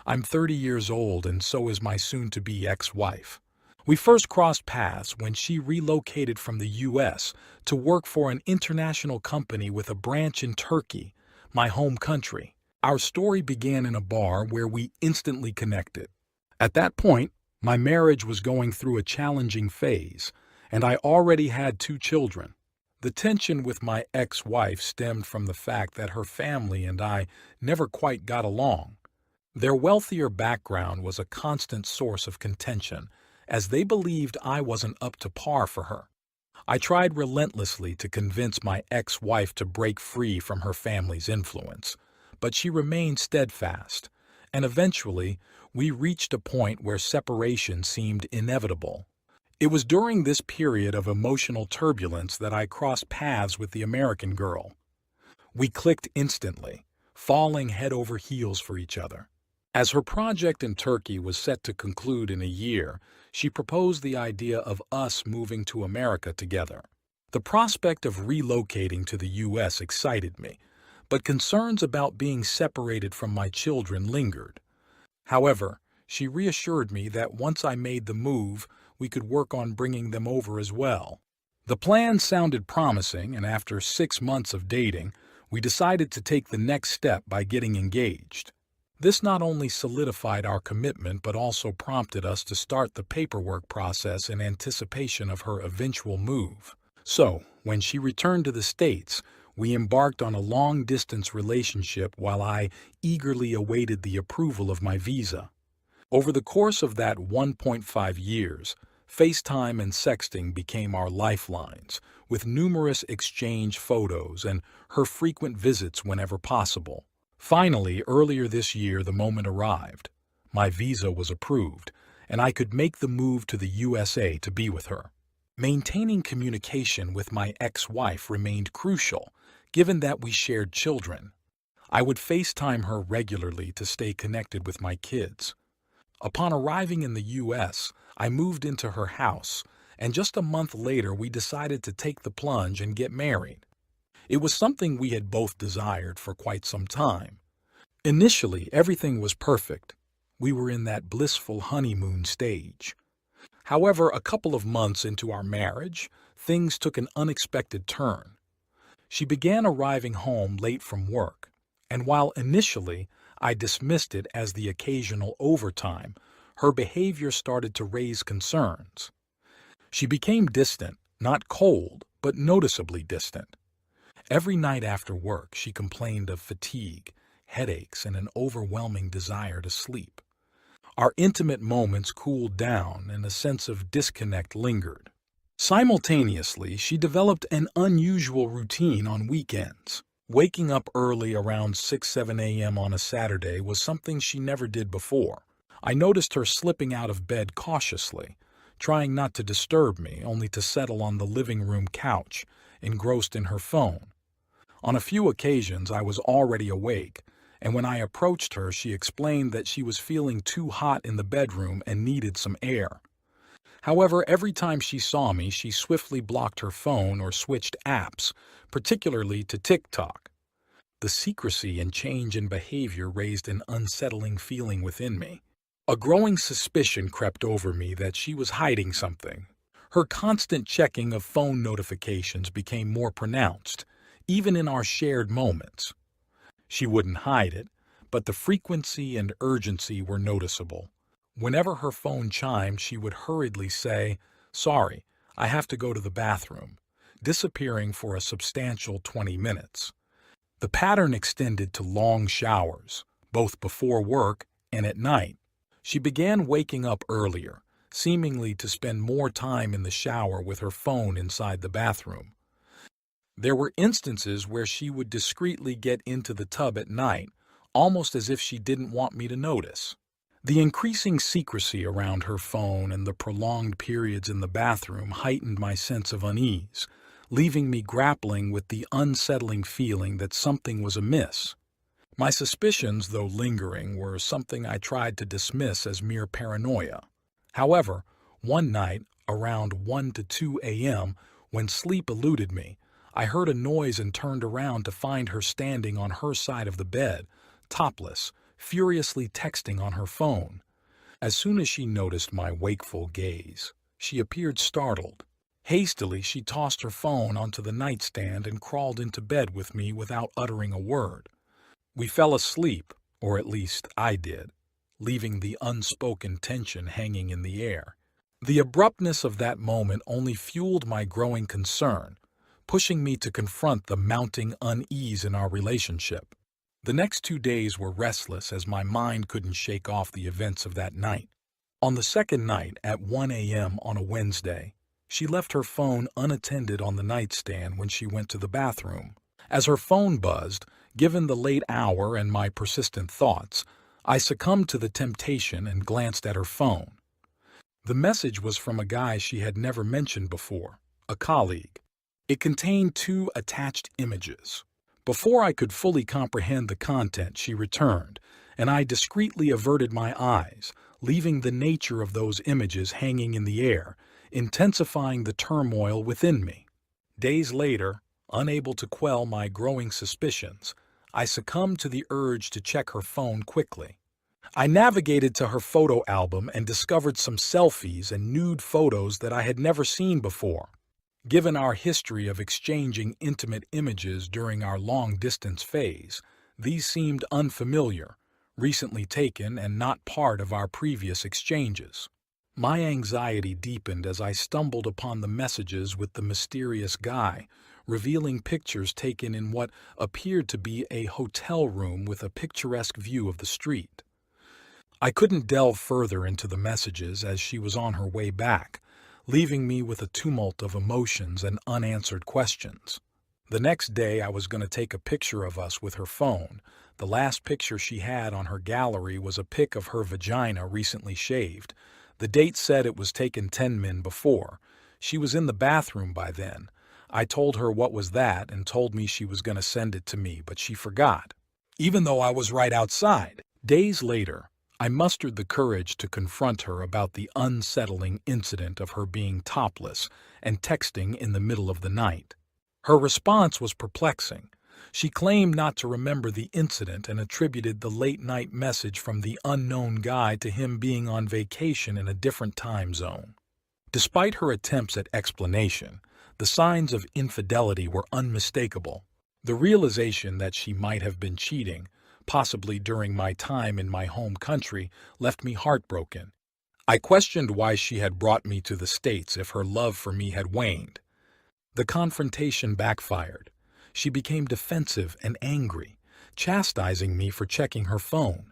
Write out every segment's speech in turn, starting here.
I'm 30 years old and so is my soon-to-be ex-wife. We first crossed paths when she relocated from the U.S. to work for an international company with a branch in Turkey, my home country. Our story began in a bar where we instantly connected. At that point, my marriage was going through a challenging phase, and I already had 2 children. The tension with my ex-wife stemmed from the fact that her family and I never quite got along. Their wealthier background was a constant source of contention, as they believed I wasn't up to par for her. I tried relentlessly to convince my ex-wife to break free from her family's influence, but she remained steadfast, and eventually we reached a point where separation seemed inevitable. It was during this period of emotional turbulence that I crossed paths with the American girl. We clicked instantly, falling head over heels for each other. As her project in Turkey was set to conclude in a year, she proposed the idea of us moving to America together. The prospect of relocating to the U.S. excited me, but concerns about being separated from my children lingered. However, she reassured me that once I made the move, we could work on bringing them over as well. The plan sounded promising, and after 6 months of dating, we decided to take the next step by getting engaged. This not only solidified our commitment but also prompted us to start the paperwork process in anticipation of her eventual move. So, when she returned to the States, we embarked on a long-distance relationship while I eagerly awaited the approval of my visa. Over the course of that 1.5 years, FaceTime and sexting became our lifelines, with numerous exchange photos and her frequent visits whenever possible. Finally, earlier this year, the moment arrived. My visa was approved, and I could make the move to the USA to be with her. Maintaining communication with my ex-wife remained crucial, given that we shared children. I would FaceTime her regularly to stay connected with my kids. Upon arriving in the U.S., I moved into her house, and just a month later we decided to take the plunge and get married. It was something we had both desired for quite some time. Initially, everything was perfect. We were in that blissful honeymoon stage. However, a couple of months into our marriage, things took an unexpected turn. She began arriving home late from work, and while initially I dismissed it as the occasional overtime, her behavior started to raise concerns. She became distant, not cold, but noticeably distant. Every night after work, she complained of fatigue, headaches, and an overwhelming desire to sleep. Our intimate moments cooled down, and a sense of disconnect lingered. Simultaneously, she developed an unusual routine on weekends. Waking up early around 6-7 a.m. on a Saturday was something she never did before. I noticed her slipping out of bed cautiously, trying not to disturb me, only to settle on the living room couch, engrossed in her phone. On a few occasions, I was already awake, and when I approached her, she explained that she was feeling too hot in the bedroom and needed some air. However, every time she saw me, she swiftly blocked her phone or switched apps, particularly to TikTok. The secrecy and change in behavior raised an unsettling feeling within me. A growing suspicion crept over me that she was hiding something. Her constant checking of phone notifications became more pronounced, even in our shared moments. She wouldn't hide it, but the frequency and urgency were noticeable. Whenever her phone chimed, she would hurriedly say, "Sorry, I have to go to the bathroom," disappearing for a substantial 20 minutes. The pattern extended to long showers, both before work and at night. She began waking up earlier, seemingly to spend more time in the shower with her phone inside the bathroom. There were instances where she would discreetly get into the tub at night, almost as if she didn't want me to notice. The increasing secrecy around her phone and the prolonged periods in the bathroom heightened my sense of unease, leaving me grappling with the unsettling feeling that something was amiss. My suspicions, though lingering, were something I tried to dismiss as mere paranoia. However, one night, around 1 to 2 a.m., when sleep eluded me, I heard a noise and turned around to find her standing on her side of the bed, topless, furiously texting on her phone. As soon as she noticed my wakeful gaze, she appeared startled. Hastily, she tossed her phone onto the nightstand and crawled into bed with me without uttering a word. We fell asleep, or at least I did, leaving the unspoken tension hanging in the air. The abruptness of that moment only fueled my growing concern, pushing me to confront the mounting unease in our relationship. The next 2 days were restless as my mind couldn't shake off the events of that night. On the second night, at 1 a.m. on a Wednesday, she left her phone unattended on the nightstand when she went to the bathroom. As her phone buzzed, given the late hour and my persistent thoughts, I succumbed to the temptation and glanced at her phone. The message was from a guy she had never mentioned before, a colleague. It contained 2 attached images. Before I could fully comprehend the content, she returned, and I discreetly averted my eyes, leaving the nature of those images hanging in the air, intensifying the turmoil within me. Days later, unable to quell my growing suspicions, I succumbed to the urge to check her phone quickly. I navigated to her photo album and discovered some selfies and nude photos that I had never seen before. Given our history of exchanging intimate images during our long-distance phase, these seemed unfamiliar, recently taken and not part of our previous exchanges. My anxiety deepened as I stumbled upon the messages with the mysterious guy, revealing pictures taken in what appeared to be a hotel room with a picturesque view of the street. I couldn't delve further into the messages as she was on her way back, leaving me with a tumult of emotions and unanswered questions. The next day I was going to take a picture of us with her phone. The last picture she had on her gallery was a pic of her vagina recently shaved. The date said it was taken 10 min before. She was in the bathroom by then. I told her what was that and told me she was going to send it to me, but she forgot, even though I was right outside. Days later, I mustered the courage to confront her about the unsettling incident of her being topless and texting in the middle of the night. Her response was perplexing. She claimed not to remember the incident and attributed the late-night message from the unknown guy to him being on vacation in a different time zone. Despite her attempts at explanation, the signs of infidelity were unmistakable. The realization that she might have been cheating, possibly during my time in my home country, left me heartbroken. I questioned why she had brought me to the States if her love for me had waned. The confrontation backfired. She became defensive and angry, chastising me for checking her phone.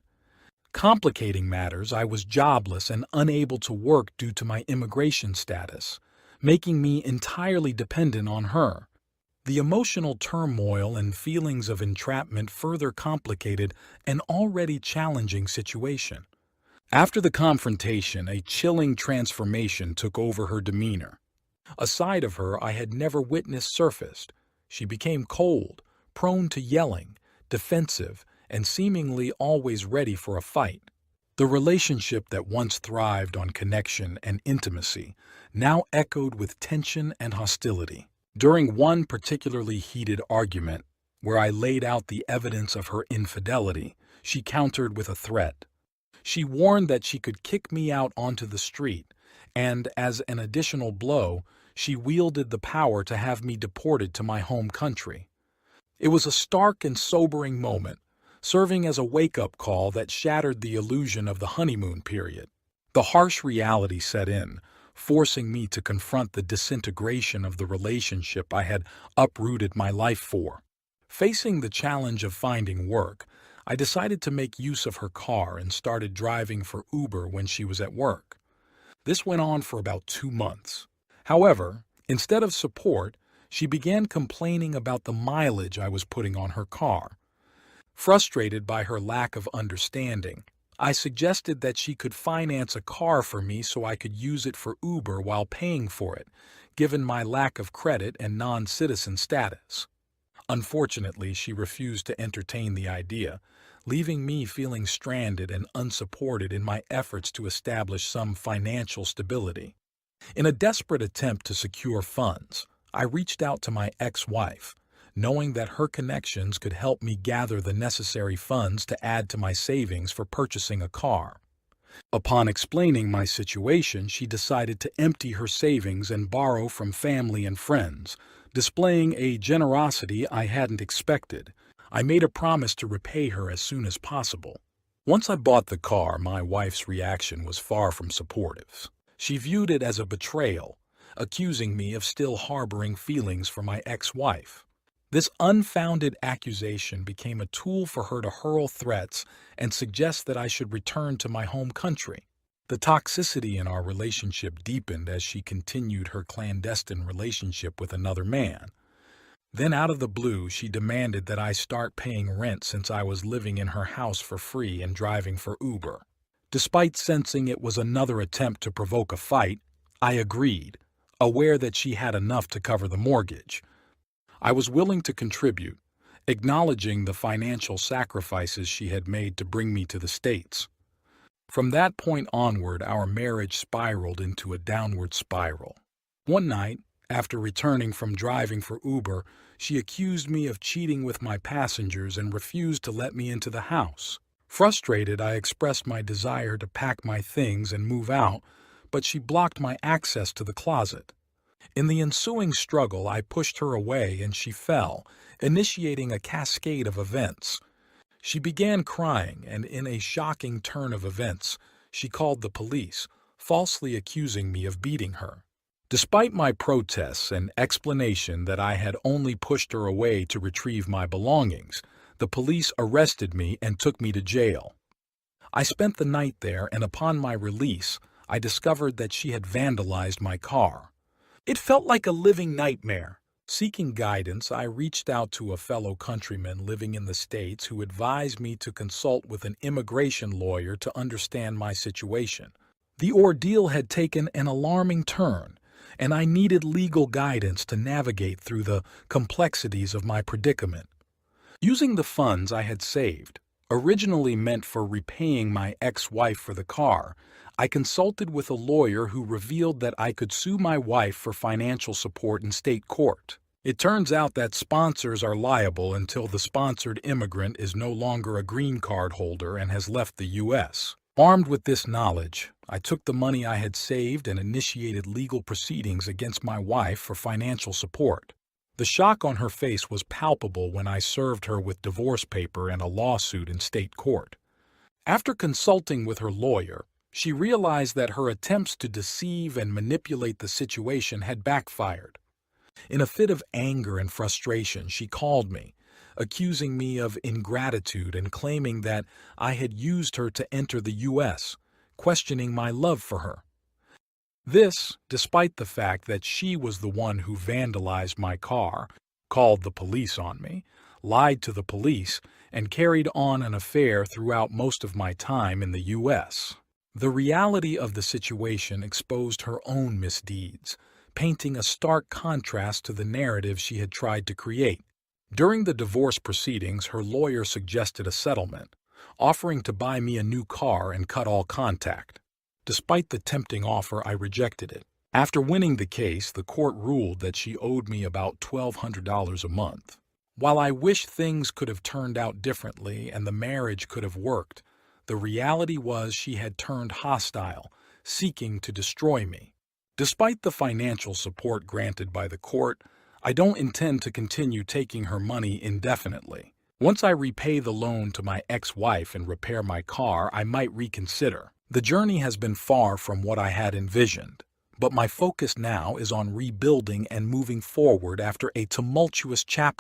Complicating matters, I was jobless and unable to work due to my immigration status, making me entirely dependent on her. The emotional turmoil and feelings of entrapment further complicated an already challenging situation. After the confrontation, a chilling transformation took over her demeanor. A side of her I had never witnessed surfaced. She became cold, prone to yelling, defensive, and seemingly always ready for a fight. The relationship that once thrived on connection and intimacy now echoed with tension and hostility. During one particularly heated argument, where I laid out the evidence of her infidelity, she countered with a threat. She warned that she could kick me out onto the street, and, as an additional blow, she wielded the power to have me deported to my home country. It was a stark and sobering moment, serving as a wake-up call that shattered the illusion of the honeymoon period. The harsh reality set in, forcing me to confront the disintegration of the relationship I had uprooted my life for. Facing the challenge of finding work, I decided to make use of her car and started driving for Uber when she was at work. This went on for about 2 months. However, instead of support, she began complaining about the mileage I was putting on her car. Frustrated by her lack of understanding, I suggested that she could finance a car for me so I could use it for Uber while paying for it, given my lack of credit and non-citizen status. Unfortunately, she refused to entertain the idea, leaving me feeling stranded and unsupported in my efforts to establish some financial stability. In a desperate attempt to secure funds, I reached out to my ex-wife, knowing that her connections could help me gather the necessary funds to add to my savings for purchasing a car. Upon explaining my situation, she decided to empty her savings and borrow from family and friends, displaying a generosity I hadn't expected. I made a promise to repay her as soon as possible. Once I bought the car, my wife's reaction was far from supportive. She viewed it as a betrayal, accusing me of still harboring feelings for my ex-wife. This unfounded accusation became a tool for her to hurl threats and suggest that I should return to my home country. The toxicity in our relationship deepened as she continued her clandestine relationship with another man. Then out of the blue, she demanded that I start paying rent since I was living in her house for free and driving for Uber. Despite sensing it was another attempt to provoke a fight, I agreed, aware that she had enough to cover the mortgage. I was willing to contribute, acknowledging the financial sacrifices she had made to bring me to the States. From that point onward, our marriage spiraled into a downward spiral. One night, after returning from driving for Uber, she accused me of cheating with my passengers and refused to let me into the house. Frustrated, I expressed my desire to pack my things and move out, but she blocked my access to the closet. In the ensuing struggle, I pushed her away and she fell, initiating a cascade of events. She began crying, and in a shocking turn of events, she called the police, falsely accusing me of beating her. Despite my protests and explanation that I had only pushed her away to retrieve my belongings, the police arrested me and took me to jail. I spent the night there, and upon my release, I discovered that she had vandalized my car. It felt like a living nightmare. Seeking guidance, I reached out to a fellow countryman living in the States who advised me to consult with an immigration lawyer to understand my situation. The ordeal had taken an alarming turn, and I needed legal guidance to navigate through the complexities of my predicament. Using the funds I had saved, originally meant for repaying my ex-wife for the car, I consulted with a lawyer who revealed that I could sue my wife for financial support in state court. It turns out that sponsors are liable until the sponsored immigrant is no longer a green card holder and has left the U.S. Armed with this knowledge, I took the money I had saved and initiated legal proceedings against my wife for financial support. The shock on her face was palpable when I served her with divorce paper and a lawsuit in state court. After consulting with her lawyer, she realized that her attempts to deceive and manipulate the situation had backfired. In a fit of anger and frustration, she called me, accusing me of ingratitude and claiming that I had used her to enter the U.S., questioning my love for her. This, despite the fact that she was the one who vandalized my car, called the police on me, lied to the police, and carried on an affair throughout most of my time in the U.S. The reality of the situation exposed her own misdeeds, painting a stark contrast to the narrative she had tried to create. During the divorce proceedings, her lawyer suggested a settlement, offering to buy me a new car and cut all contact. Despite the tempting offer, I rejected it. After winning the case, the court ruled that she owed me about $1,200 a month. While I wish things could have turned out differently and the marriage could have worked, the reality was she had turned hostile, seeking to destroy me. Despite the financial support granted by the court, I don't intend to continue taking her money indefinitely. Once I repay the loan to my ex-wife and repair my car, I might reconsider. The journey has been far from what I had envisioned, but my focus now is on rebuilding and moving forward after a tumultuous chapter.